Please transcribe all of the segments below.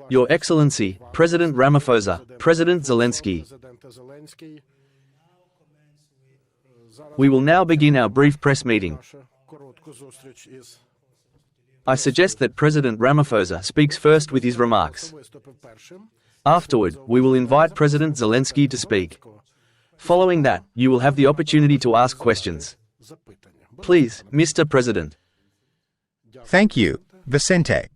Your Excellency, President Ramaphosa, President Zelensky. We will now begin our brief press meeting. I suggest that President Ramaphosa speaks first with his remarks. Afterward, we will invite President Zelensky to speak. Following that, you will have the opportunity to ask questions. Please, Mr. President. Thank you, Vicente.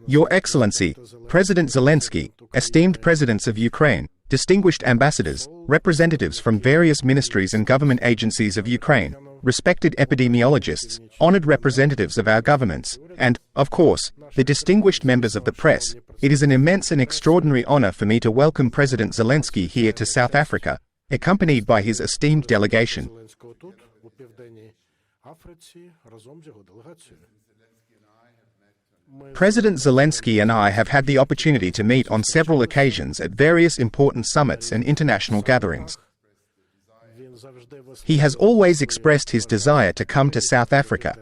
Your Excellency, President Zelensky, esteemed presidents of Ukraine, distinguished ambassadors, representatives from various ministries and government agencies of Ukraine, respected epidemiologists, honored representatives of our governments, and, of course, the distinguished members of the press, it is an immense and extraordinary honor for me to welcome President Zelensky here to South Africa, accompanied by his esteemed delegation. President Zelensky and I have had the opportunity to meet on several occasions at various important summits and international gatherings. He has always expressed his desire to come to South Africa.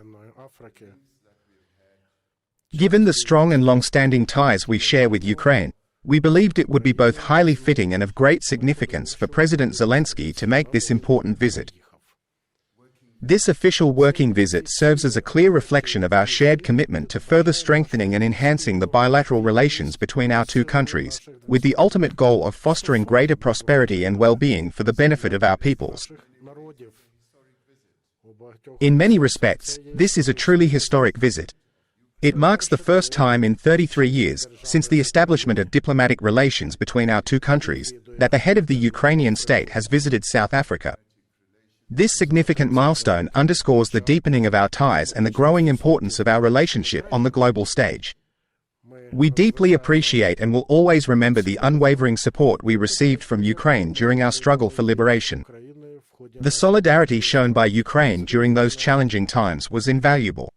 Given the strong and long-standing ties we share with Ukraine, we believed it would be both highly fitting and of great significance for President Zelensky to make this important visit. This official working visit serves as a clear reflection of our shared commitment to further strengthening and enhancing the bilateral relations between our two countries, with the ultimate goal of fostering greater prosperity and well-being for the benefit of our peoples. In many respects, this is a truly historic visit. It marks the first time in 33 years, since the establishment of diplomatic relations between our two countries, that the head of the Ukrainian state has visited South Africa. This significant milestone underscores the deepening of our ties and the growing importance of our relationship on the global stage. We deeply appreciate and will always remember the unwavering support we received from Ukraine during our struggle for liberation. The solidarity shown by Ukraine during those challenging times was invaluable.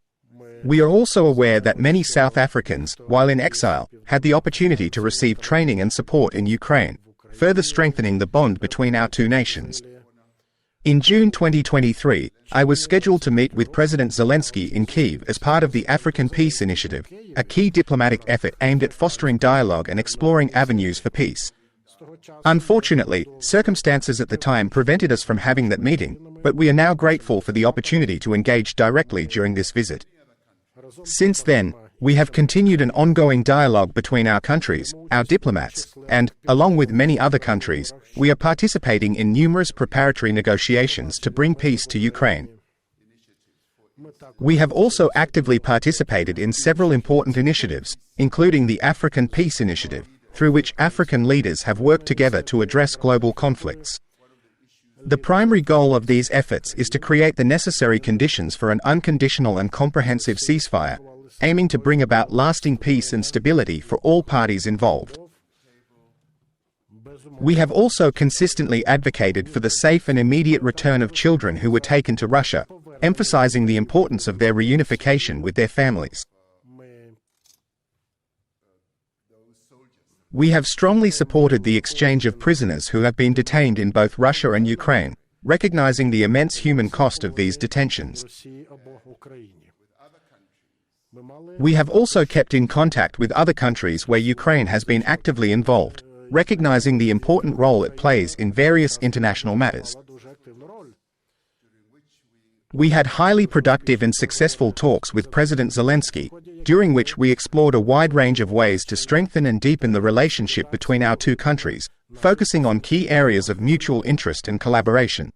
We are also aware that many South Africans, while in exile, had the opportunity to receive training and support in Ukraine, further strengthening the bond between our two nations. In June 2023, I was scheduled to meet with President Zelensky in Kyiv as part of the African Peace Initiative, a key diplomatic effort aimed at fostering dialogue and exploring avenues for peace. Unfortunately, circumstances at the time prevented us from having that meeting, but we are now grateful for the opportunity to engage directly during this visit. Since then, we have continued an ongoing dialogue between our countries, our diplomats, and, along with many other countries, we are participating in numerous preparatory negotiations to bring peace to Ukraine. We have also actively participated in several important initiatives, including the African Peace Initiative, through which African leaders have worked together to address global conflicts. The primary goal of these efforts is to create the necessary conditions for an unconditional and comprehensive ceasefire, aiming to bring about lasting peace and stability for all parties involved. We have also consistently advocated for the safe and immediate return of children who were taken to Russia, emphasizing the importance of their reunification with their families. We have strongly supported the exchange of prisoners who have been detained in both Russia and Ukraine, recognizing the immense human cost of these detentions. We have also kept in contact with other countries where Ukraine has been actively involved, recognizing the important role it plays in various international matters. We had highly productive and successful talks with President Zelensky, during which we explored a wide range of ways to strengthen and deepen the relationship between our two countries, focusing on key areas of mutual interest and collaboration.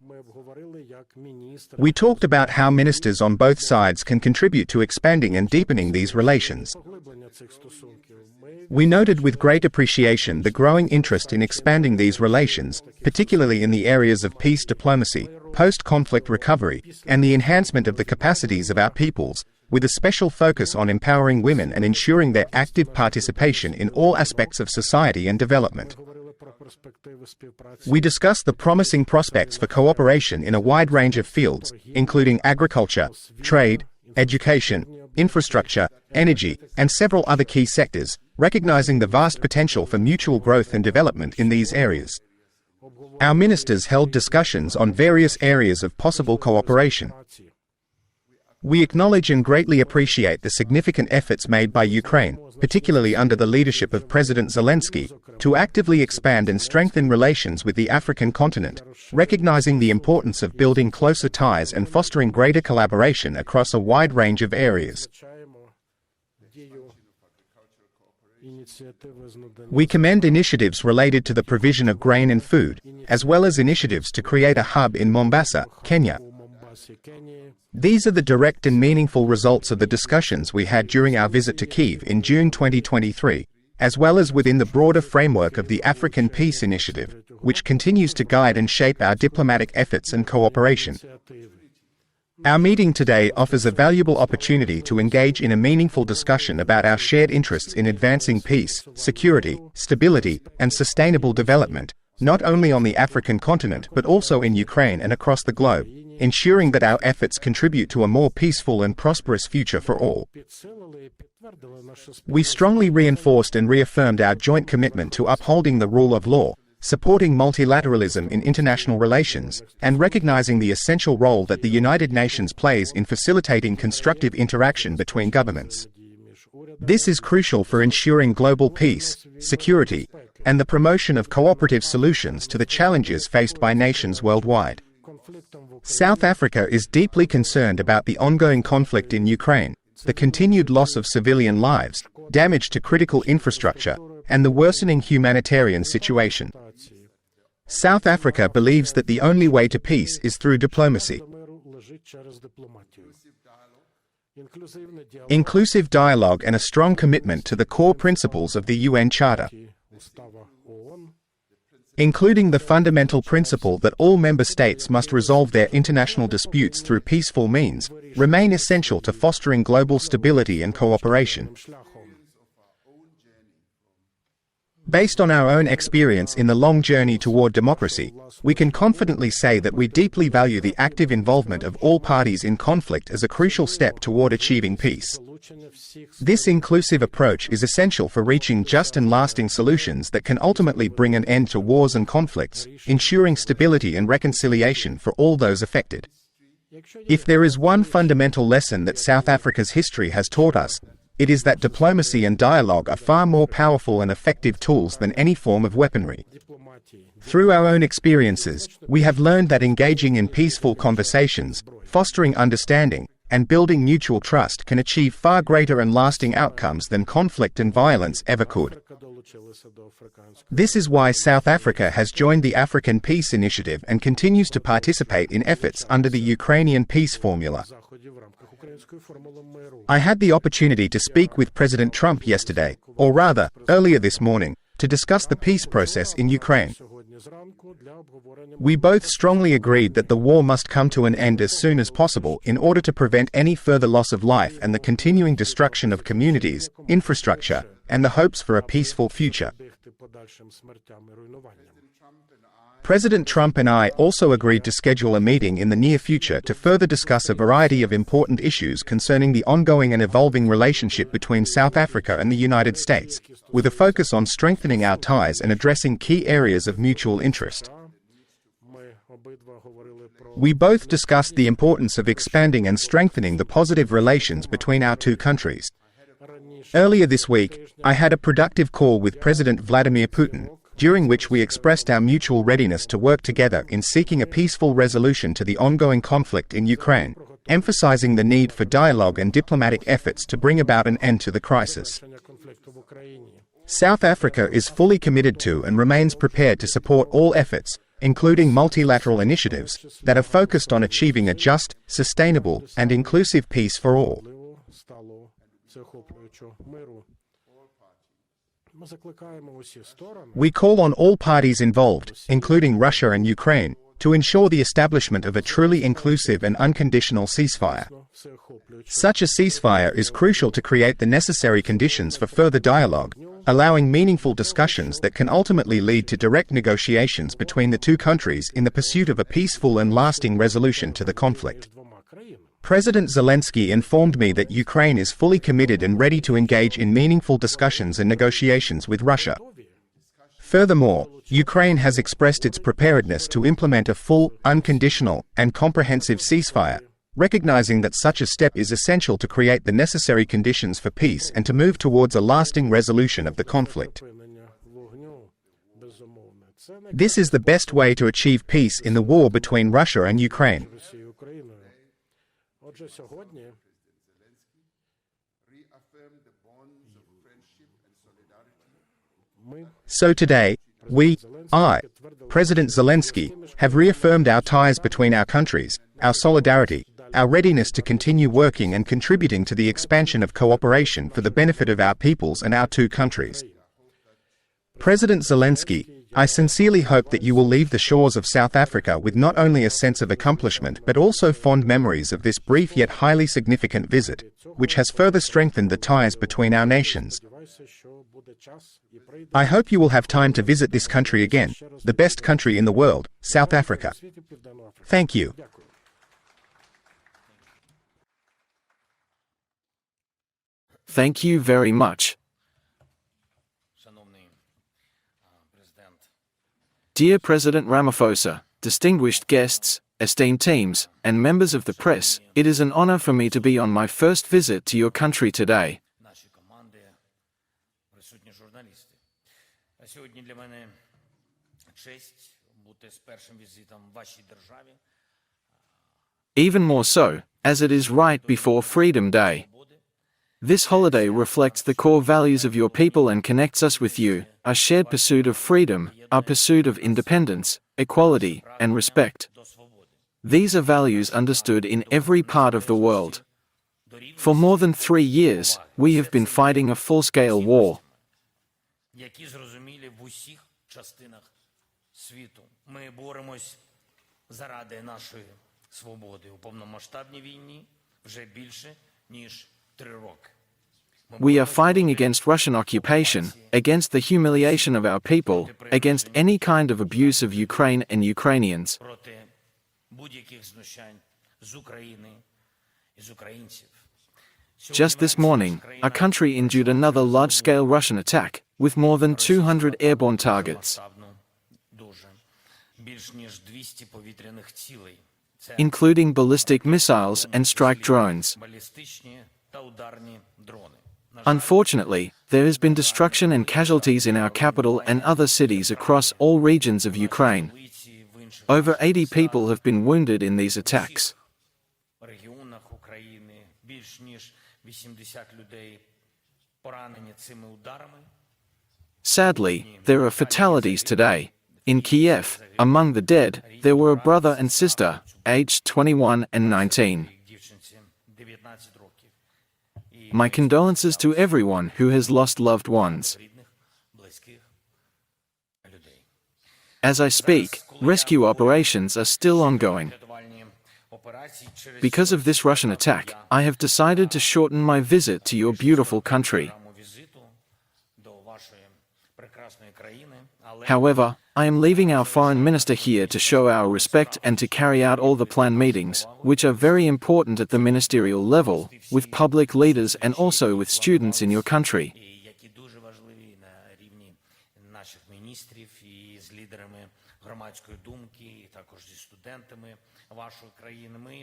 We talked about how ministers on both sides can contribute to expanding and deepening these relations. We noted with great appreciation the growing interest in expanding these relations, particularly in the areas of peace diplomacy, post-conflict recovery, and the enhancement of the capacities of our peoples, with a special focus on empowering women and ensuring their active participation in all aspects of society and development. We discussed the promising prospects for cooperation in a wide range of fields, including agriculture, trade, education, infrastructure, energy, and several other key sectors, recognizing the vast potential for mutual growth and development in these areas. Our ministers held discussions on various areas of possible cooperation. We acknowledge and greatly appreciate the significant efforts made by Ukraine, particularly under the leadership of President Zelensky, to actively expand and strengthen relations with the African continent, recognizing the importance of building closer ties and fostering greater collaboration across a wide range of areas. We commend initiatives related to the provision of grain and food, as well as initiatives to create a hub in Mombasa, Kenya. These are the direct and meaningful results of the discussions we had during our visit to Kyiv in June 2023, as well as within the broader framework of the African Peace Initiative, which continues to guide and shape our diplomatic efforts and cooperation. Our meeting today offers a valuable opportunity to engage in a meaningful discussion about our shared interests in advancing peace, security, stability, and sustainable development, not only on the African continent but also in Ukraine and across the globe, ensuring that our efforts contribute to a more peaceful and prosperous future for all. We strongly reinforced and reaffirmed our joint commitment to upholding the rule of law, supporting multilateralism in international relations, and recognizing the essential role that the United Nations plays in facilitating constructive interaction between governments. This is crucial for ensuring global peace, security, and the promotion of cooperative solutions to the challenges faced by nations worldwide. South Africa is deeply concerned about the ongoing conflict in Ukraine, the continued loss of civilian lives, damage to critical infrastructure, and the worsening humanitarian situation. South Africa believes that the only way to peace is through diplomacy. Inclusive dialogue and a strong commitment to the core principles of the UN Charter, including the fundamental principle that all member states must resolve their international disputes through peaceful means, remain essential to fostering global stability and cooperation. Based on our own experience in the long journey toward democracy, we can confidently say that we deeply value the active involvement of all parties in conflict as a crucial step toward achieving peace. This inclusive approach is essential for reaching just and lasting solutions that can ultimately bring an end to wars and conflicts, ensuring stability and reconciliation for all those affected. If there is one fundamental lesson that South Africa's history has taught us, it is that diplomacy and dialogue are far more powerful and effective tools than any form of weaponry. Through our own experiences, we have learned that engaging in peaceful conversations, fostering understanding, and building mutual trust can achieve far greater and lasting outcomes than conflict and violence ever could. This is why South Africa has joined the African Peace Initiative and continues to participate in efforts under the Ukrainian peace formula. I had the opportunity to speak with President Trump yesterday, or rather, earlier this morning, to discuss the peace process in Ukraine. We both strongly agreed that the war must come to an end as soon as possible in order to prevent any further loss of life and the continuing destruction of communities, infrastructure, and the hopes for a peaceful future. President Trump and I also agreed to schedule a meeting in the near future to further discuss a variety of important issues concerning the ongoing and evolving relationship between South Africa and the United States, with a focus on strengthening our ties and addressing key areas of mutual interest. We both discussed the importance of expanding and strengthening the positive relations between our two countries. Earlier this week, I had a productive call with President Vladimir Putin, during which we expressed our mutual readiness to work together in seeking a peaceful resolution to the ongoing conflict in Ukraine, emphasizing the need for dialogue and diplomatic efforts to bring about an end to the crisis. South Africa is fully committed to and remains prepared to support all efforts, including multilateral initiatives, that are focused on achieving a just, sustainable, and inclusive peace for all. We call on all parties involved, including Russia and Ukraine, to ensure the establishment of a truly inclusive and unconditional ceasefire. Such a ceasefire is crucial to create the necessary conditions for further dialogue, allowing meaningful discussions that can ultimately lead to direct negotiations between the two countries in the pursuit of a peaceful and lasting resolution to the conflict. President Zelensky informed me that Ukraine is fully committed and ready to engage in meaningful discussions and negotiations with Russia. Furthermore, Ukraine has expressed its preparedness to implement a full, unconditional, and comprehensive ceasefire, recognizing that such a step is essential to create the necessary conditions for peace and to move towards a lasting resolution of the conflict. This is the best way to achieve peace in the war between Russia and Ukraine. So today, President Zelensky, have reaffirmed our ties between our countries, our solidarity, our readiness to continue working and contributing to the expansion of cooperation for the benefit of our peoples and our two countries. President Zelensky, I sincerely hope that you will leave the shores of South Africa with not only a sense of accomplishment but also fond memories of this brief yet highly significant visit, which has further strengthened the ties between our nations. I hope you will have time to visit this country again, the best country in the world, South Africa. Thank you. Thank you very much. Dear President Ramaphosa, distinguished guests, esteemed teams, and members of the press, it is an honor for me to be on my first visit to your country today. Even more so, as it is right before Freedom Day. This holiday reflects the core values of your people and connects us with you, our shared pursuit of freedom, our pursuit of independence, equality, and respect. These are values understood in every part of the world. For more than 3 years, we have been fighting a full-scale war. We are fighting against Russian occupation, against the humiliation of our people, against any kind of abuse of Ukraine and Ukrainians. Just this morning, our country endured another large-scale Russian attack, with more than 200 airborne targets, including ballistic missiles and strike drones. Unfortunately, there has been destruction and casualties in our capital and other cities across all regions of Ukraine. Over 80 people have been wounded in these attacks. Sadly, there are fatalities today. In Kiev, among the dead, there were a brother and sister, aged 21 and 19. My condolences to everyone who has lost loved ones. As I speak, rescue operations are still ongoing. Because of this Russian attack, I have decided to shorten my visit to your beautiful country. However, I am leaving our foreign minister here to show our respect and to carry out all the planned meetings, which are very important at the ministerial level, with public leaders and also with students in your country.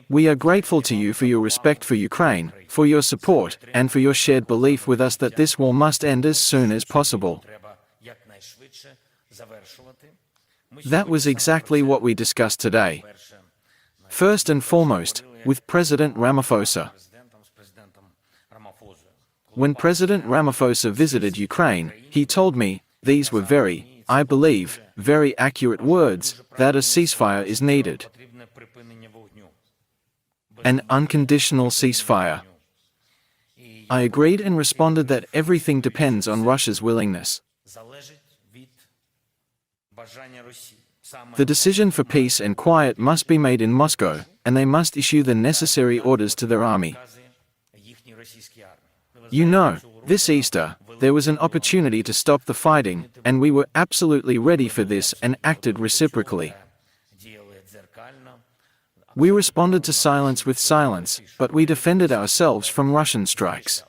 We are grateful to you for your respect for Ukraine, for your support, and for your shared belief with us that this war must end as soon as possible. That was exactly what we discussed today. First and foremost, with President Ramaphosa. When President Ramaphosa visited Ukraine, he told me, these were very, I believe, very accurate words, that a ceasefire is needed. An unconditional ceasefire. I agreed and responded that everything depends on Russia's willingness. The decision for peace and quiet must be made in Moscow, and they must issue the necessary orders to their army. You know, this Easter, there was an opportunity to stop the fighting, and we were absolutely ready for this and acted reciprocally. We responded to silence with silence, but we defended ourselves from Russian strikes.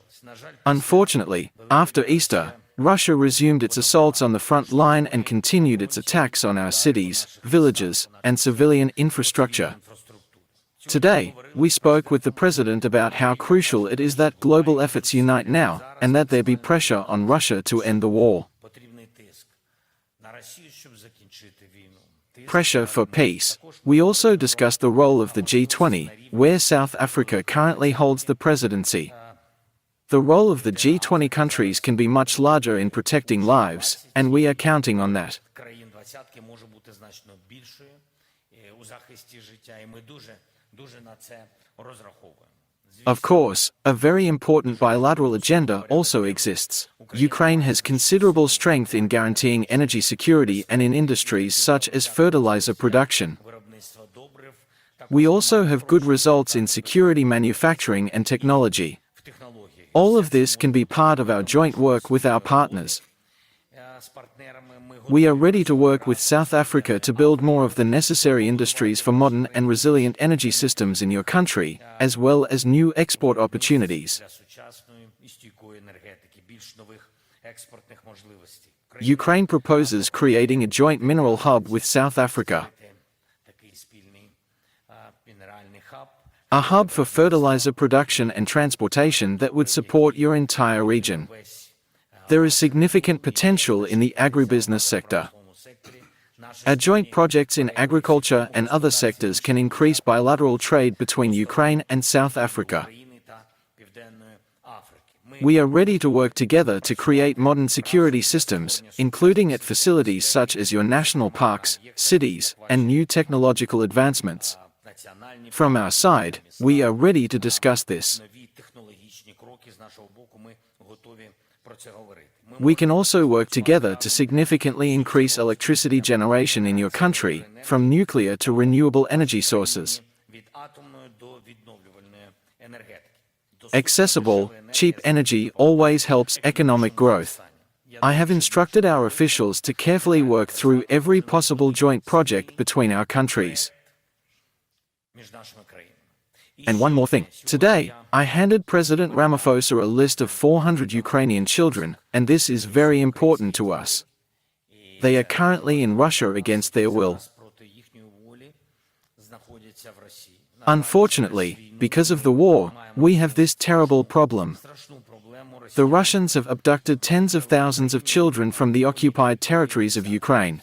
Unfortunately, after Easter, Russia resumed its assaults on the front line and continued its attacks on our cities, villages, and civilian infrastructure. Today, we spoke with the President about how crucial it is that global efforts unite now, and that there be pressure on Russia to end the war. Pressure for peace. We also discussed the role of the G20, where South Africa currently holds the presidency. The role of the G20 countries can be much larger in protecting lives, and we are counting on that. Of course, a very important bilateral agenda also exists. Ukraine has considerable strength in guaranteeing energy security and in industries such as fertilizer production. We also have good results in security manufacturing and technology. All of this can be part of our joint work with our partners. We are ready to work with South Africa to build more of the necessary industries for modern and resilient energy systems in your country, as well as new export opportunities. Ukraine proposes creating a joint mineral hub with South Africa. A hub for fertilizer production and transportation that would support your entire region. There is significant potential in the agribusiness sector. Our joint projects in agriculture and other sectors can increase bilateral trade between Ukraine and South Africa. We are ready to work together to create modern security systems, including at facilities such as your national parks, cities, and new technological advancements. From our side, we are ready to discuss this. We can also work together to significantly increase electricity generation in your country, from nuclear to renewable energy sources. Accessible, cheap energy always helps economic growth. I have instructed our officials to carefully work through every possible joint project between our countries. And one more thing. Today, I handed President Ramaphosa a list of 400 Ukrainian children, and this is very important to us. They are currently in Russia against their will. Unfortunately, because of the war, we have this terrible problem. The Russians have abducted tens of thousands of children from the occupied territories of Ukraine.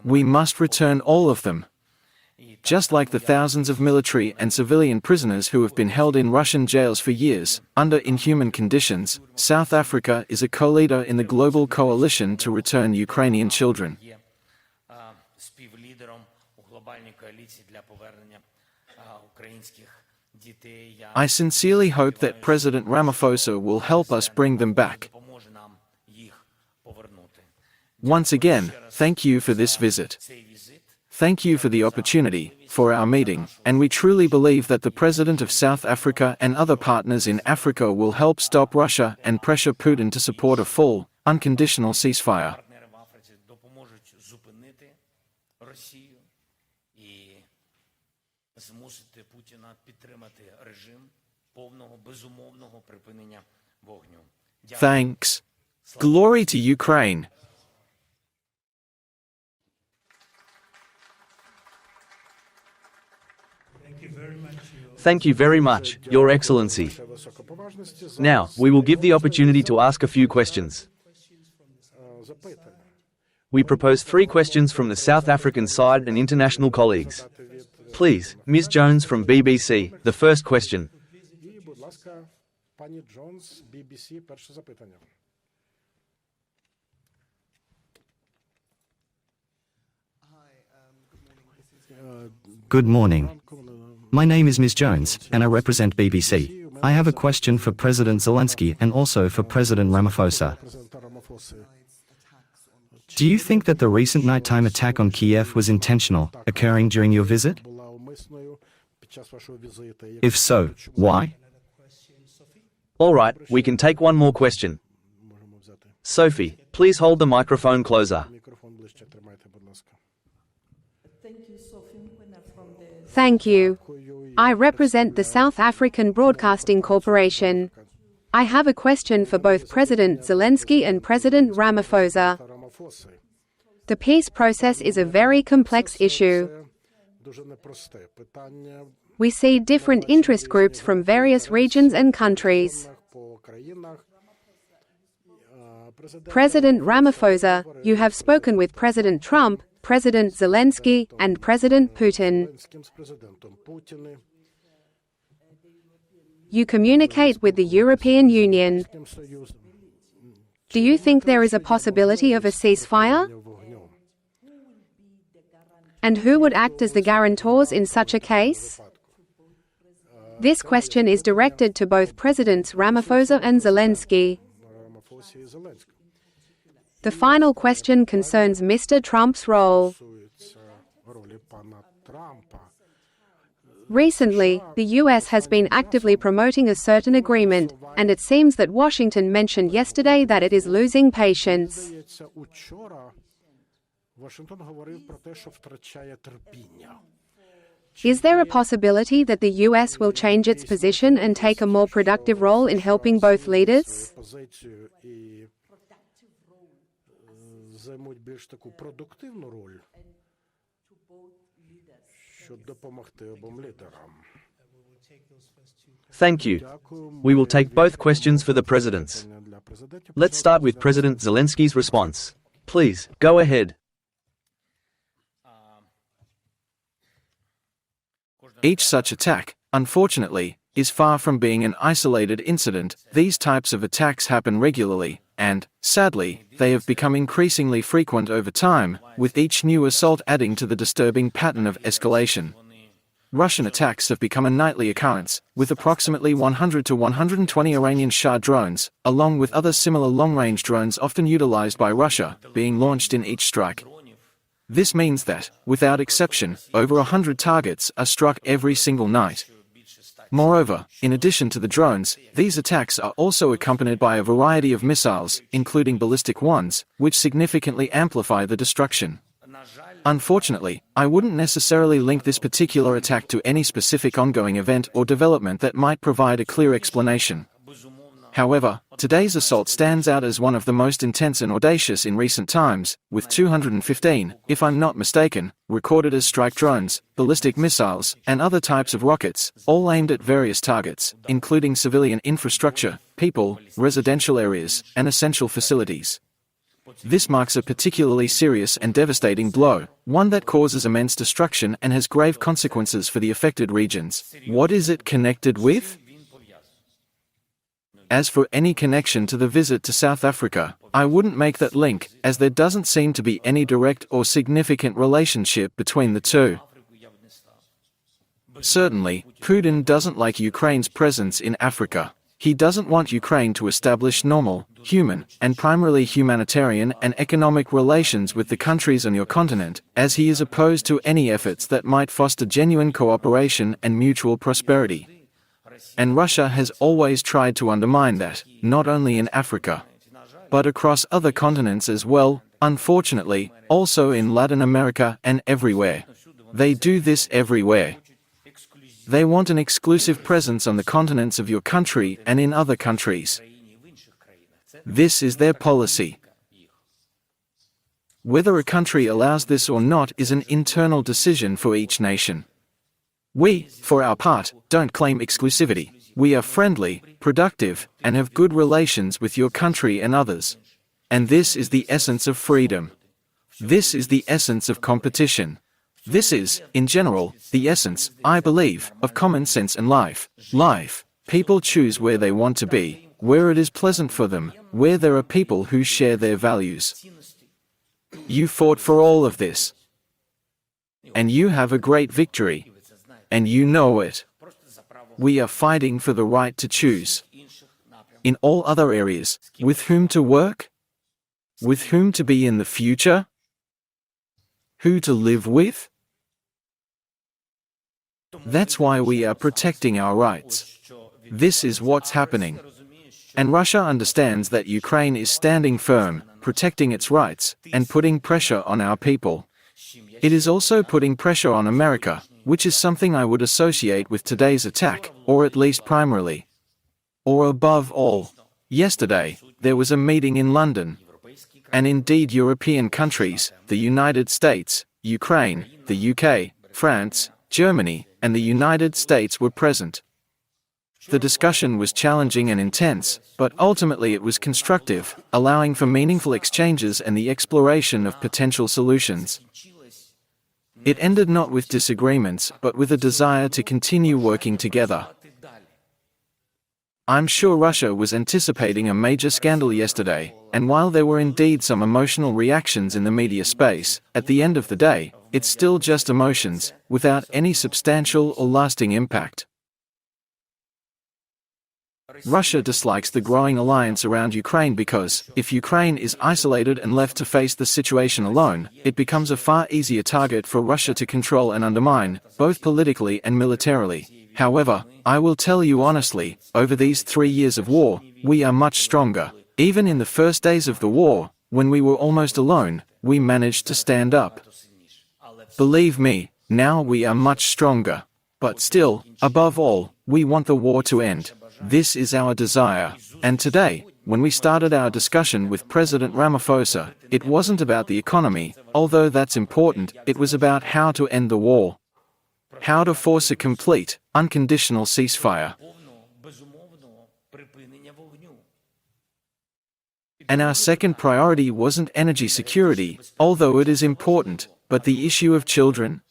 We must return all of them. Just like the thousands of military and civilian prisoners who have been held in Russian jails for years, under inhuman conditions, South Africa is a co-leader in the global coalition to return Ukrainian children. I sincerely hope that President Ramaphosa will help us bring them back. Once again, thank you for this visit. Thank you for the opportunity, for our meeting, and we truly believe that the President of South Africa and other partners in Africa will help stop Russia and pressure Putin to support a full, unconditional ceasefire. Thanks. Glory to Ukraine. Thank you very much, Your Excellency. Now, we will give the opportunity to ask a few questions. We propose 3 questions from the South African side and international colleagues. Please, Ms. Jones from BBC, the first question. Good morning. My name is Ms. Jones, and I represent BBC. I have a question for President Zelensky and also for President Ramaphosa. Do you think that the recent nighttime attack on Kiev was intentional, occurring during your visit? If so, why? All right, we can take one more question. Sophie, please hold the microphone closer. Thank you. I represent the South African Broadcasting Corporation. I have a question for both President Zelensky and President Ramaphosa. The peace process is a very complex issue. We see different interest groups from various regions and countries. President Ramaphosa, you have spoken with President Trump, President Zelensky, and President Putin. You communicate with the European Union. Do you think there is a possibility of a ceasefire? And who would act as the guarantors in such a case? This question is directed to both Presidents Ramaphosa and Zelensky. The final question concerns Mr. Trump's role. Recently, the US has been actively promoting a certain agreement, and it seems that Washington mentioned yesterday that it is losing patience. Is there a possibility that the US will change its position and take a more productive role in helping both leaders? Thank you. We will take both questions for the presidents. Let's start with President Zelensky's response. Please, go ahead. Each such attack, unfortunately, is far from being an isolated incident. These types of attacks happen regularly, and, sadly, they have become increasingly frequent over time, with each new assault adding to the disturbing pattern of escalation. Russian attacks have become a nightly occurrence, with approximately 100 to 120 Iranian Shah drones, along with other similar long-range drones often utilized by Russia, being launched in each strike. This means that, without exception, over 100 targets are struck every single night. Moreover, in addition to the drones, these attacks are also accompanied by a variety of missiles, including ballistic ones, which significantly amplify the destruction. Unfortunately, I wouldn't necessarily link this particular attack to any specific ongoing event or development that might provide a clear explanation. However, today's assault stands out as one of the most intense and audacious in recent times, with 215, if I'm not mistaken, recorded as strike drones, ballistic missiles, and other types of rockets, all aimed at various targets, including civilian infrastructure, people, residential areas, and essential facilities. This marks a particularly serious and devastating blow, one that causes immense destruction and has grave consequences for the affected regions. What is it connected with? As for any connection to the visit to South Africa, I wouldn't make that link, as there doesn't seem to be any direct or significant relationship between the two. Certainly, Putin doesn't like Ukraine's presence in Africa. He doesn't want Ukraine to establish normal, human, and primarily humanitarian and economic relations with the countries on your continent, as he is opposed to any efforts that might foster genuine cooperation and mutual prosperity. And Russia has always tried to undermine that, not only in Africa, but across other continents as well, unfortunately, also in Latin America and everywhere. They do this everywhere. They want an exclusive presence on the continents of your country and in other countries. This is their policy. Whether a country allows this or not is an internal decision for each nation. We, for our part, don't claim exclusivity. We are friendly, productive, and have good relations with your country and others. And this is the essence of freedom. This is the essence of competition. This is, in general, the essence, I believe, of common sense and life. People choose where they want to be, where it is pleasant for them, where there are people who share their values. You fought for all of this. And you have a great victory. And you know it. We are fighting for the right to choose. In all other areas, with whom to work? With whom to be in the future? Who to live with? That's why we are protecting our rights. This is what's happening. And Russia understands that Ukraine is standing firm, protecting its rights, and putting pressure on our people. It is also putting pressure on America, which is something I would associate with today's attack, or at least primarily. Or above all. Yesterday, there was a meeting in London. And indeed European countries, the United States, Ukraine, the UK, France, Germany, and the United States were present. The discussion was challenging and intense, but ultimately it was constructive, allowing for meaningful exchanges and the exploration of potential solutions. It ended not with disagreements, but with a desire to continue working together. I'm sure Russia was anticipating a major scandal yesterday, and while there were indeed some emotional reactions in the media space, at the end of the day, it's still just emotions, without any substantial or lasting impact. Russia dislikes the growing alliance around Ukraine because, if Ukraine is isolated and left to face the situation alone, it becomes a far easier target for Russia to control and undermine, both politically and militarily. However, I will tell you honestly, over these 3 years of war, we are much stronger. Even in the first days of the war, when we were almost alone, we managed to stand up. Believe me, now we are much stronger. But still, above all, we want the war to end. This is our desire. And today, when we started our discussion with President Ramaphosa, it wasn't about the economy, although that's important, it was about how to end the war. How to force a complete, unconditional ceasefire. And our second priority wasn't energy security, although it is important, but the issue of children.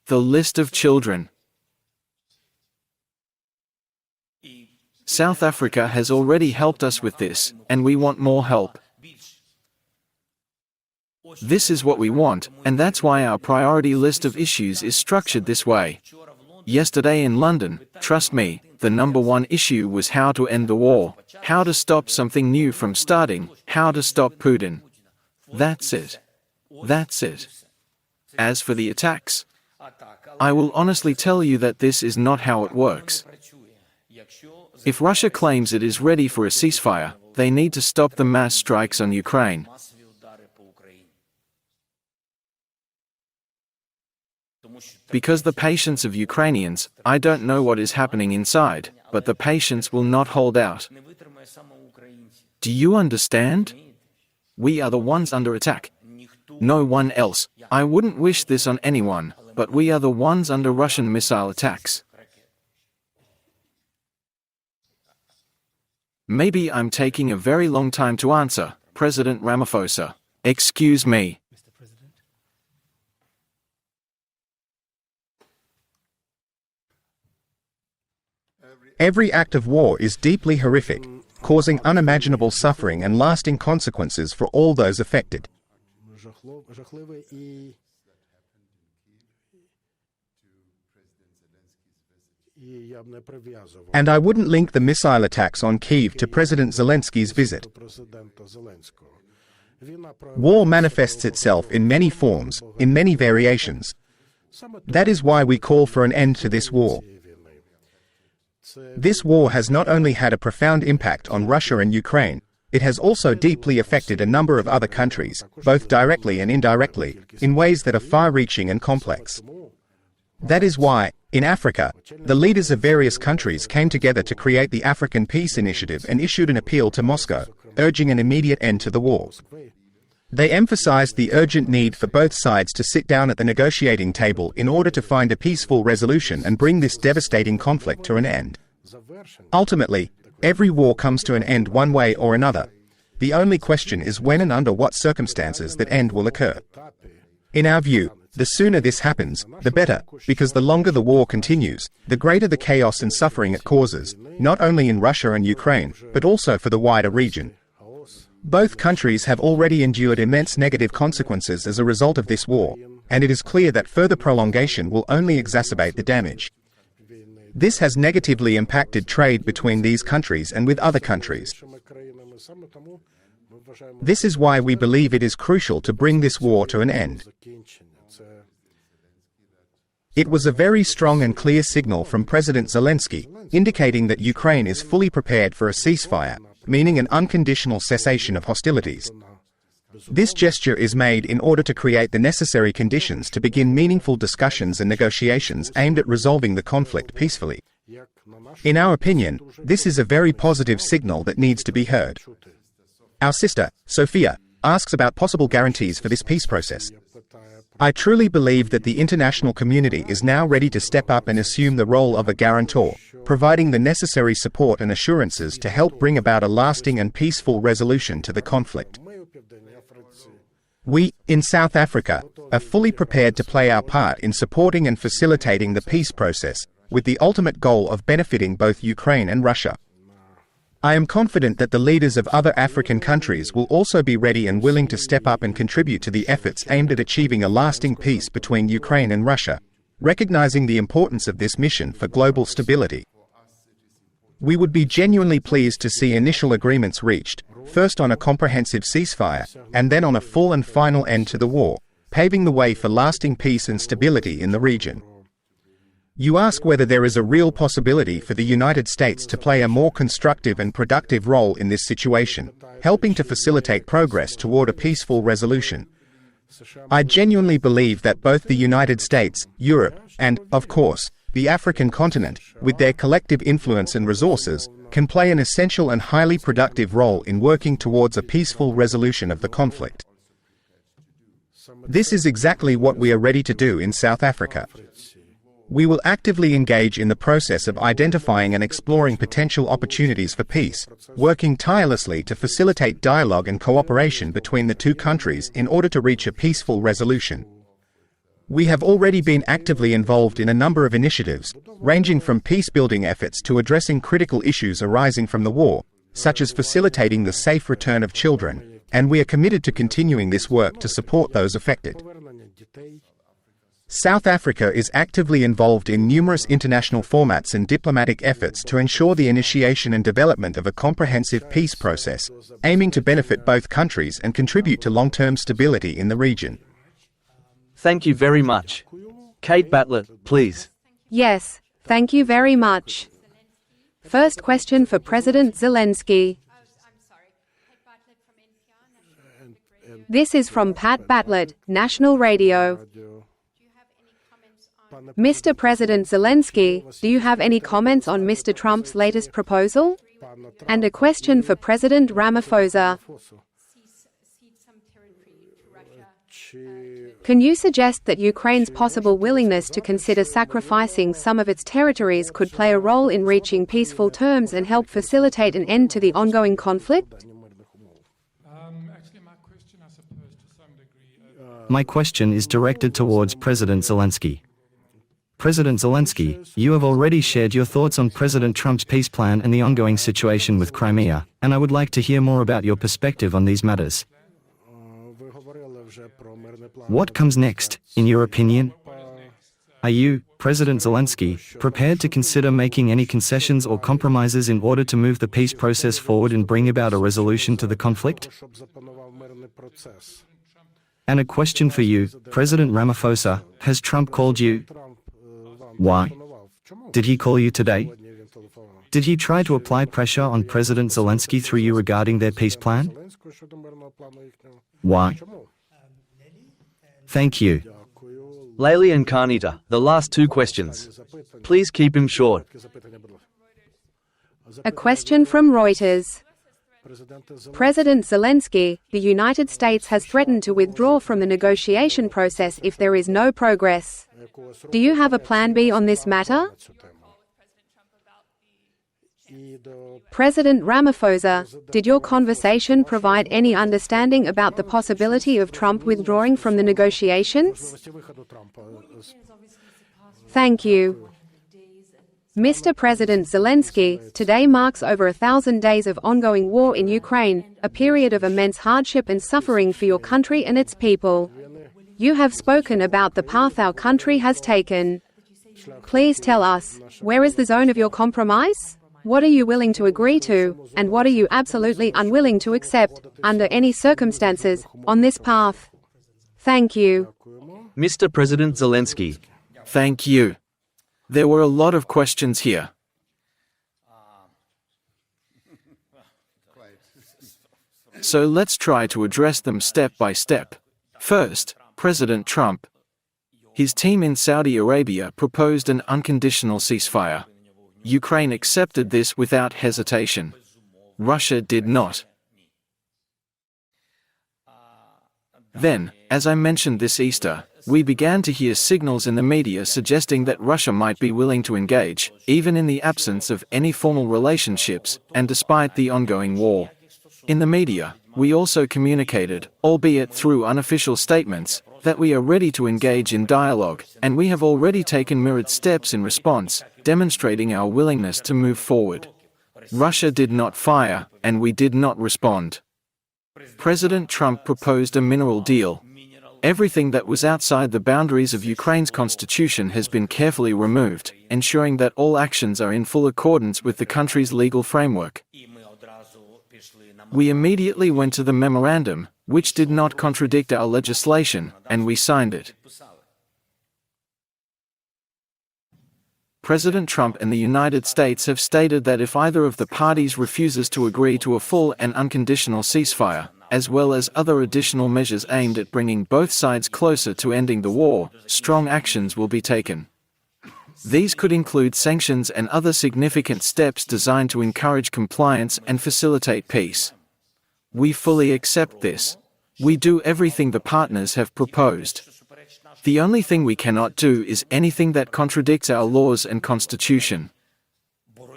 The list of children. South Africa has already helped us with this, and we want more help. This is what we want, and that's why our priority list of issues is structured this way. Yesterday in London, trust me, the #1 issue was how to end the war, how to stop something new from starting, how to stop Putin. That's it. That's it. As for the attacks, I will honestly tell you that this is not how it works. If Russia claims it is ready for a ceasefire, they need to stop the mass strikes on Ukraine. Because the patience of Ukrainians, I don't know what is happening inside, but the patience will not hold out. Do you understand? We are the ones under attack. No one else. I wouldn't wish this on anyone, but we are the ones under Russian missile attacks. Maybe I'm taking a very long time to answer, President Ramaphosa. Excuse me. Every act of war is deeply horrific, causing unimaginable suffering and lasting consequences for all those affected. And I wouldn't link the missile attacks on Kyiv to President Zelensky's visit. War manifests itself in many forms, in many variations. That is why we call for an end to this war. This war has not only had a profound impact on Russia and Ukraine, it has also deeply affected a number of other countries, both directly and indirectly, in ways that are far-reaching and complex. That is why, in Africa, the leaders of various countries came together to create the African Peace Initiative and issued an appeal to Moscow, urging an immediate end to the war. They emphasized the urgent need for both sides to sit down at the negotiating table in order to find a peaceful resolution and bring this devastating conflict to an end. Ultimately, every war comes to an end one way or another. The only question is when and under what circumstances that end will occur. In our view, the sooner this happens, the better, because the longer the war continues, the greater the chaos and suffering it causes, not only in Russia and Ukraine, but also for the wider region. Both countries have already endured immense negative consequences as a result of this war, and it is clear that further prolongation will only exacerbate the damage. This has negatively impacted trade between these countries and with other countries. This is why we believe it is crucial to bring this war to an end. It was a very strong and clear signal from President Zelensky, indicating that Ukraine is fully prepared for a ceasefire, meaning an unconditional cessation of hostilities. This gesture is made in order to create the necessary conditions to begin meaningful discussions and negotiations aimed at resolving the conflict peacefully. In our opinion, this is a very positive signal that needs to be heard. Our sister, Sophia, asks about possible guarantees for this peace process. I truly believe that the international community is now ready to step up and assume the role of a guarantor, providing the necessary support and assurances to help bring about a lasting and peaceful resolution to the conflict. We, in South Africa, are fully prepared to play our part in supporting and facilitating the peace process, with the ultimate goal of benefiting both Ukraine and Russia. I am confident that the leaders of other African countries will also be ready and willing to step up and contribute to the efforts aimed at achieving a lasting peace between Ukraine and Russia, recognizing the importance of this mission for global stability. We would be genuinely pleased to see initial agreements reached, first on a comprehensive ceasefire, and then on a full and final end to the war, paving the way for lasting peace and stability in the region. You ask whether there is a real possibility for the United States to play a more constructive and productive role in this situation, helping to facilitate progress toward a peaceful resolution. I genuinely believe that both the United States, Europe, and, of course, the African continent, with their collective influence and resources, can play an essential and highly productive role in working towards a peaceful resolution of the conflict. This is exactly what we are ready to do in South Africa. We will actively engage in the process of identifying and exploring potential opportunities for peace, working tirelessly to facilitate dialogue and cooperation between the two countries in order to reach a peaceful resolution. We have already been actively involved in a number of initiatives, ranging from peace-building efforts to addressing critical issues arising from the war, such as facilitating the safe return of children, and we are committed to continuing this work to support those affected. South Africa is actively involved in numerous international formats and diplomatic efforts to ensure the initiation and development of a comprehensive peace process, aiming to benefit both countries and contribute to long-term stability in the region. Thank you very much. Kate Batlett, please. Yes, thank you very much. First question for President Zelensky. This is from Pat Batlett, National Radio. Mr. President Zelensky, do you have any comments on Mr. Trump's latest proposal? And a question for President Ramaphosa. Can you suggest that Ukraine's possible willingness to consider sacrificing some of its territories could play a role in reaching peaceful terms and help facilitate an end to the ongoing conflict? My question is directed towards President Zelensky. President Zelensky, you have already shared your thoughts on President Trump's peace plan and the ongoing situation with Crimea, and I would like to hear more about your perspective on these matters. What comes next, in your opinion? Are you, President Zelensky, prepared to consider making any concessions or compromises in order to move the peace process forward and bring about a resolution to the conflict? And a question for you, President Ramaphosa, has Trump called you? Why? Did he call you today? Did he try to apply pressure on President Zelensky through you regarding their peace plan? Why? Thank you. Layli and Karnita, the last two questions. Please keep him short. A question from Reuters. President Zelensky, the United States has threatened to withdraw from the negotiation process if there is no progress. Do you have a plan B on this matter? President Ramaphosa, did your conversation provide any understanding about the possibility of Trump withdrawing from the negotiations? Thank you. Mr. President Zelensky, today marks over 1,000 days of ongoing war in Ukraine, a period of immense hardship and suffering for your country and its people. You have spoken about the path our country has taken. Please tell us, where is the zone of your compromise? What are you willing to agree to, and what are you absolutely unwilling to accept, under any circumstances, on this path? Thank you. Mr. President Zelensky. Thank you. There were a lot of questions here. So let's try to address them step by step. First, President Trump. His team in Saudi Arabia proposed an unconditional ceasefire. Ukraine accepted this without hesitation. Russia did not. Then, as I mentioned this Easter, we began to hear signals in the media suggesting that Russia might be willing to engage, even in the absence of any formal relationships, and despite the ongoing war. In the media, we also communicated, albeit through unofficial statements, that we are ready to engage in dialogue, and we have already taken mirrored steps in response, demonstrating our willingness to move forward. Russia did not fire, and we did not respond. President Trump proposed a mineral deal. Everything that was outside the boundaries of Ukraine's constitution has been carefully removed, ensuring that all actions are in full accordance with the country's legal framework. We immediately went to the memorandum, which did not contradict our legislation, and we signed it. President Trump and the United States have stated that if either of the parties refuses to agree to a full and unconditional ceasefire, as well as other additional measures aimed at bringing both sides closer to ending the war, strong actions will be taken. These could include sanctions and other significant steps designed to encourage compliance and facilitate peace. We fully accept this. We do everything the partners have proposed. The only thing we cannot do is anything that contradicts our laws and constitution.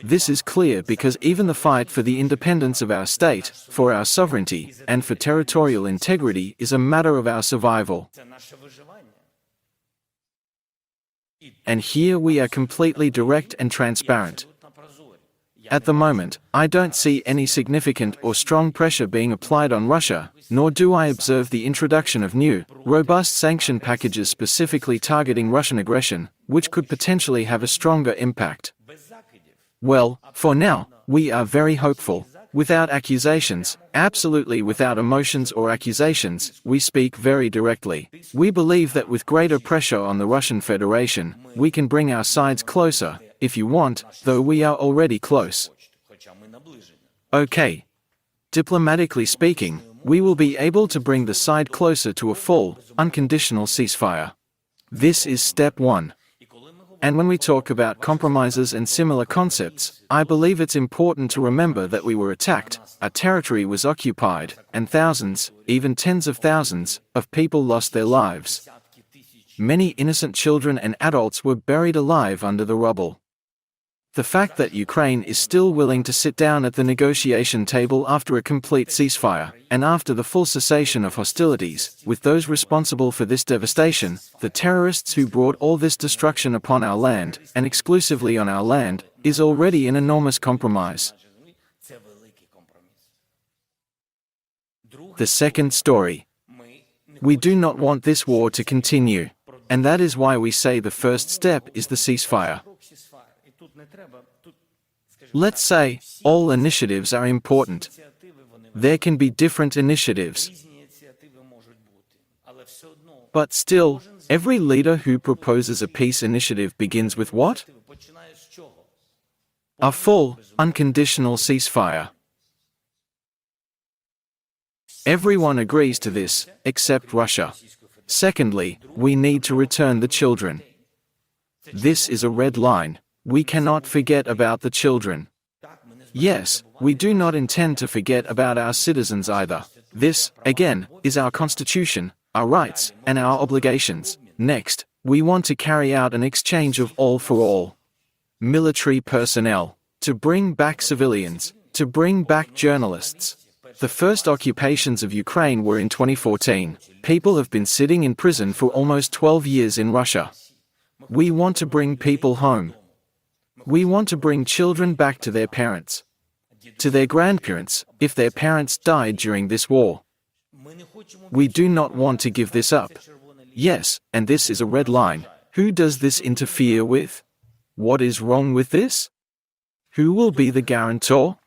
This is clear because even the fight for the independence of our state, for our sovereignty, and for territorial integrity is a matter of our survival. And here we are completely direct and transparent. At the moment, I don't see any significant or strong pressure being applied on Russia, nor do I observe the introduction of new, robust sanction packages specifically targeting Russian aggression, which could potentially have a stronger impact. Well, for now, we are very hopeful. Without accusations, absolutely without emotions or accusations, we speak very directly. We believe that with greater pressure on the Russian Federation, we can bring our sides closer, if you want, though we are already close. Okay. Diplomatically speaking, we will be able to bring the side closer to a full, unconditional ceasefire. This is step one. And when we talk about compromises and similar concepts, I believe it's important to remember that we were attacked, our territory was occupied, and thousands, even tens of thousands, of people lost their lives. Many innocent children and adults were buried alive under the rubble. The fact that Ukraine is still willing to sit down at the negotiation table after a complete ceasefire, and after the full cessation of hostilities, with those responsible for this devastation, the terrorists who brought all this destruction upon our land, and exclusively on our land, is already an enormous compromise. The second story. We do not want this war to continue, and that is why we say the first step is the ceasefire. Let's say, all initiatives are important. There can be different initiatives. But still, every leader who proposes a peace initiative begins with what? A full, unconditional ceasefire. Everyone agrees to this, except Russia. Secondly, we need to return the children. This is a red line. We cannot forget about the children. Yes, we do not intend to forget about our citizens either. This, again, is our constitution, our rights, and our obligations. Next, we want to carry out an exchange of all for all. Military personnel, to bring back civilians, to bring back journalists. The first occupations of Ukraine were in 2014. People have been sitting in prison for almost 12 years in Russia. We want to bring people home. We want to bring children back to their parents, to their grandparents, if their parents died during this war. We do not want to give this up. Yes, and this is a red line. Who does this interfere with? What is wrong with this? Who will be the guarantor?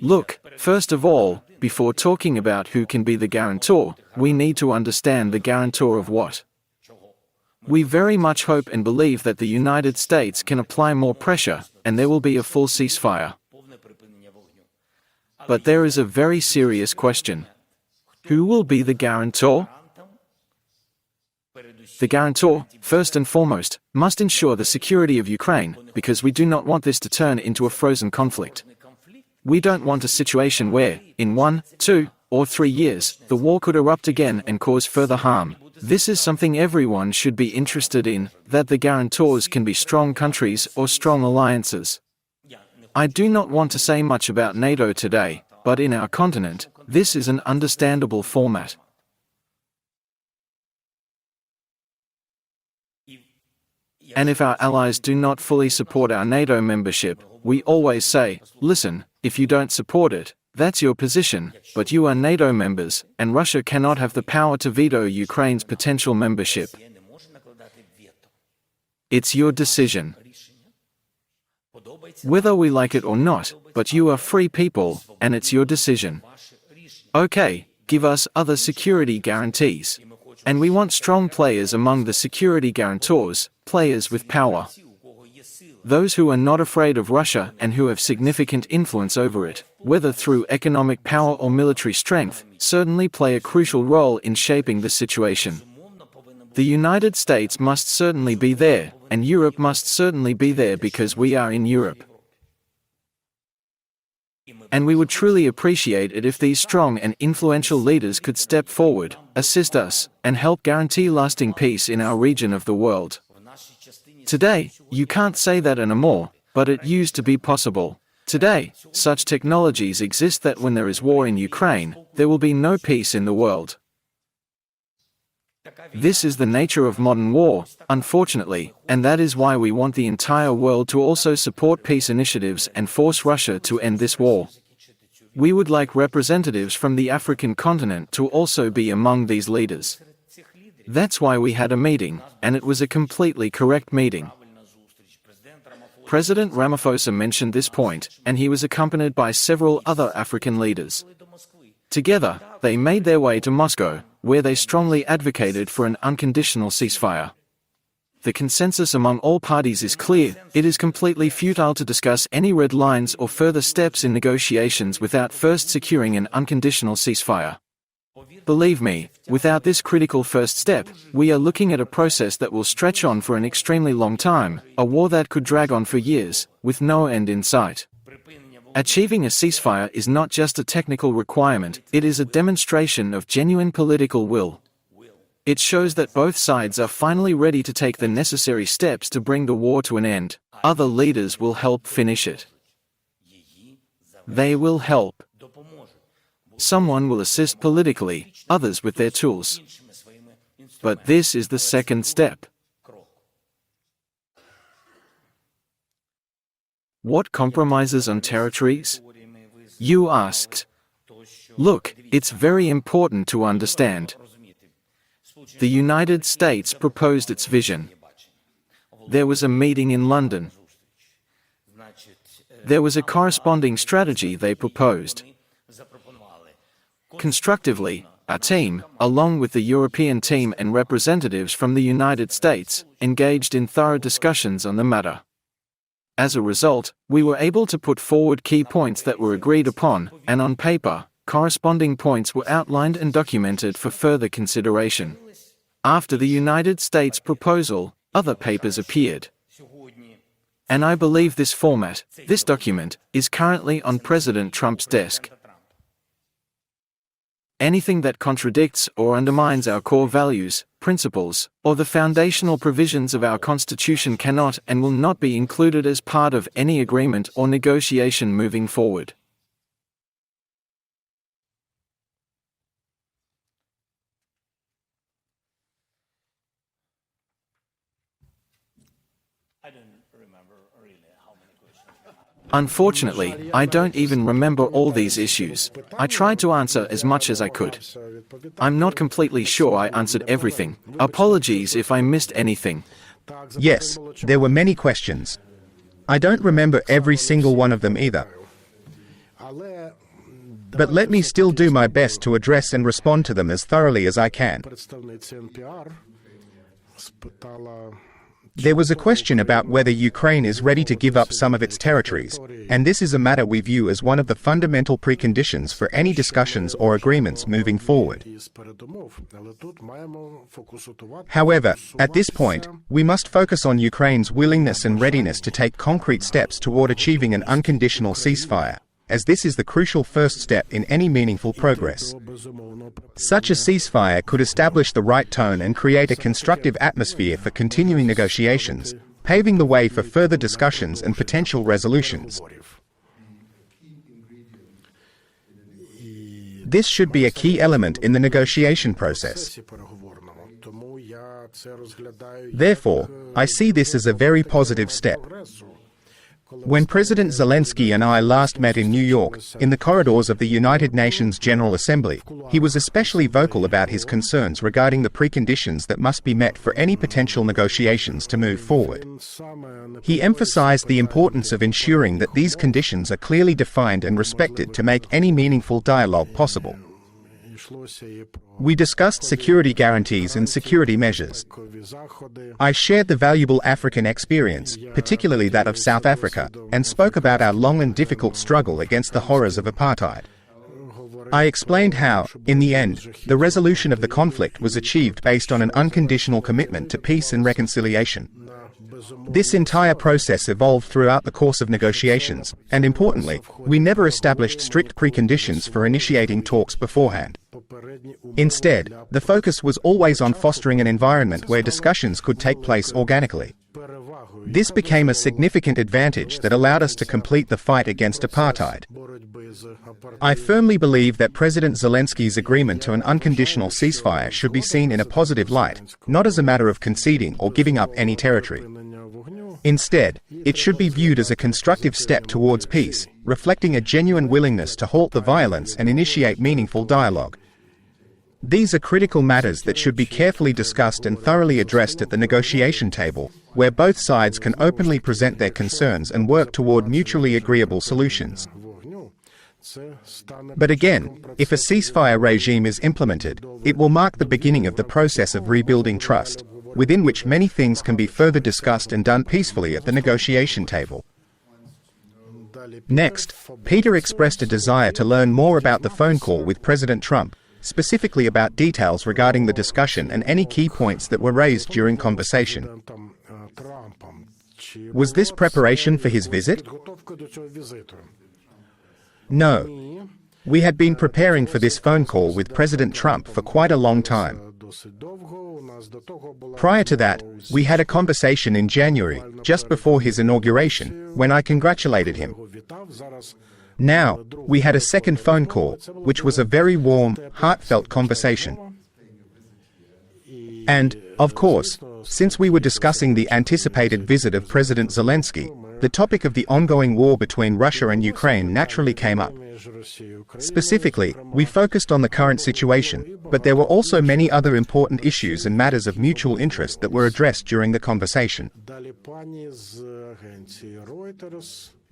Look, first of all, before talking about who can be the guarantor, we need to understand the guarantor of what. We very much hope and believe that the United States can apply more pressure, and there will be a full ceasefire. But there is a very serious question. Who will be the guarantor? The guarantor, first and foremost, must ensure the security of Ukraine, because we do not want this to turn into a frozen conflict. We don't want a situation where, in 1, 2, or 3 years, the war could erupt again and cause further harm. This is something everyone should be interested in, that the guarantors can be strong countries or strong alliances. I do not want to say much about NATO today, but in our continent, this is an understandable format. And if our allies do not fully support our NATO membership, we always say, listen, if you don't support it, that's your position, but you are NATO members, and Russia cannot have the power to veto Ukraine's potential membership. It's your decision. Whether we like it or not, but you are free people, and it's your decision. Okay, give us other security guarantees. And we want strong players among the security guarantors, players with power. Those who are not afraid of Russia and who have significant influence over it, whether through economic power or military strength, certainly play a crucial role in shaping the situation. The United States must certainly be there, and Europe must certainly be there because we are in Europe. And we would truly appreciate it if these strong and influential leaders could step forward, assist us, and help guarantee lasting peace in our region of the world. Today, you can't say that anymore, but it used to be possible. Today, such technologies exist that when there is war in Ukraine, there will be no peace in the world. This is the nature of modern war, unfortunately, and that is why we want the entire world to also support peace initiatives and force Russia to end this war. We would like representatives from the African continent to also be among these leaders. That's why we had a meeting, and it was a completely correct meeting. President Ramaphosa mentioned this point, and he was accompanied by several other African leaders. Together, they made their way to Moscow, where they strongly advocated for an unconditional ceasefire. The consensus among all parties is clear: it is completely futile to discuss any red lines or further steps in negotiations without first securing an unconditional ceasefire. Believe me, without this critical first step, we are looking at a process that will stretch on for an extremely long time, a war that could drag on for years, with no end in sight. Achieving a ceasefire is not just a technical requirement, it is a demonstration of genuine political will. It shows that both sides are finally ready to take the necessary steps to bring the war to an end. Other leaders will help finish it. They will help. Someone will assist politically, others with their tools. But this is the second step. What compromises on territories? You asked. Look, it's very important to understand. The United States proposed its vision. There was a meeting in London. There was a corresponding strategy they proposed. Constructively, our team, along with the European team and representatives from the United States, engaged in thorough discussions on the matter. As a result, we were able to put forward key points that were agreed upon, and on paper, corresponding points were outlined and documented for further consideration. After the United States proposal, other papers appeared. And I believe this format, this document, is currently on President Trump's desk. Anything that contradicts or undermines our core values, principles, or the foundational provisions of our Constitution cannot and will not be included as part of any agreement or negotiation moving forward. Unfortunately, I don't even remember all these issues. I tried to answer as much as I could. I'm not completely sure I answered everything. Apologies if I missed anything. Yes, there were many questions. I don't remember every single one of them either. But let me still do my best to address and respond to them as thoroughly as I can. There was a question about whether Ukraine is ready to give up some of its territories, and this is a matter we view as one of the fundamental preconditions for any discussions or agreements moving forward. However, at this point, we must focus on Ukraine's willingness and readiness to take concrete steps toward achieving an unconditional ceasefire, as this is the crucial first step in any meaningful progress. Such a ceasefire could establish the right tone and create a constructive atmosphere for continuing negotiations, paving the way for further discussions and potential resolutions. This should be a key element in the negotiation process. Therefore, I see this as a very positive step. When President Zelensky and I last met in New York, in the corridors of the United Nations General Assembly, he was especially vocal about his concerns regarding the preconditions that must be met for any potential negotiations to move forward. He emphasized the importance of ensuring that these conditions are clearly defined and respected to make any meaningful dialogue possible. We discussed security guarantees and security measures. I shared the valuable African experience, particularly that of South Africa, and spoke about our long and difficult struggle against the horrors of apartheid. I explained how, in the end, the resolution of the conflict was achieved based on an unconditional commitment to peace and reconciliation. This entire process evolved throughout the course of negotiations, and importantly, we never established strict preconditions for initiating talks beforehand. Instead, the focus was always on fostering an environment where discussions could take place organically. This became a significant advantage that allowed us to complete the fight against apartheid. I firmly believe that President Zelensky's agreement to an unconditional ceasefire should be seen in a positive light, not as a matter of conceding or giving up any territory. Instead, it should be viewed as a constructive step towards peace, reflecting a genuine willingness to halt the violence and initiate meaningful dialogue. These are critical matters that should be carefully discussed and thoroughly addressed at the negotiation table, where both sides can openly present their concerns and work toward mutually agreeable solutions. But again, if a ceasefire regime is implemented, it will mark the beginning of the process of rebuilding trust, within which many things can be further discussed and done peacefully at the negotiation table. Next, Peter expressed a desire to learn more about the phone call with President Trump, specifically about details regarding the discussion and any key points that were raised during conversation. Was this preparation for his visit? No. We had been preparing for this phone call with President Trump for quite a long time. Prior to that, we had a conversation in January, just before his inauguration, when I congratulated him. Now, we had a second phone call, which was a very warm, heartfelt conversation. And, of course, since we were discussing the anticipated visit of President Zelensky, the topic of the ongoing war between Russia and Ukraine naturally came up. Specifically, we focused on the current situation, but there were also many other important issues and matters of mutual interest that were addressed during the conversation.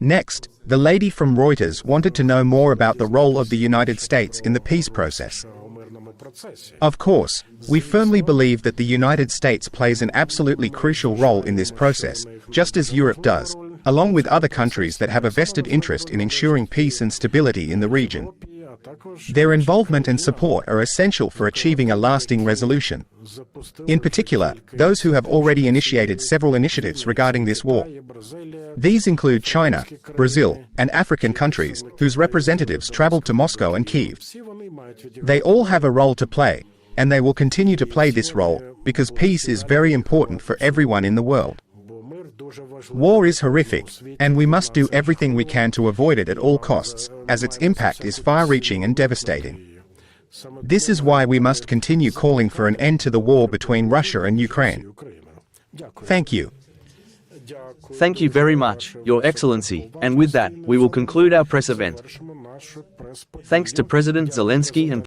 Next, the lady from Reuters wanted to know more about the role of the United States in the peace process. Of course, we firmly believe that the United States plays an absolutely crucial role in this process, just as Europe does, along with other countries that have a vested interest in ensuring peace and stability in the region. Their involvement and support are essential for achieving a lasting resolution. In particular, those who have already initiated several initiatives regarding this war. These include China, Brazil, and African countries, whose representatives traveled to Moscow and Kyiv. They all have a role to play, and they will continue to play this role, because peace is very important for everyone in the world. War is horrific, and we must do everything we can to avoid it at all costs, as its impact is far-reaching and devastating. This is why we must continue calling for an end to the war between Russia and Ukraine. Thank you. Thank you very much, Your Excellency, and with that, we will conclude our press event. Thanks to President Zelensky and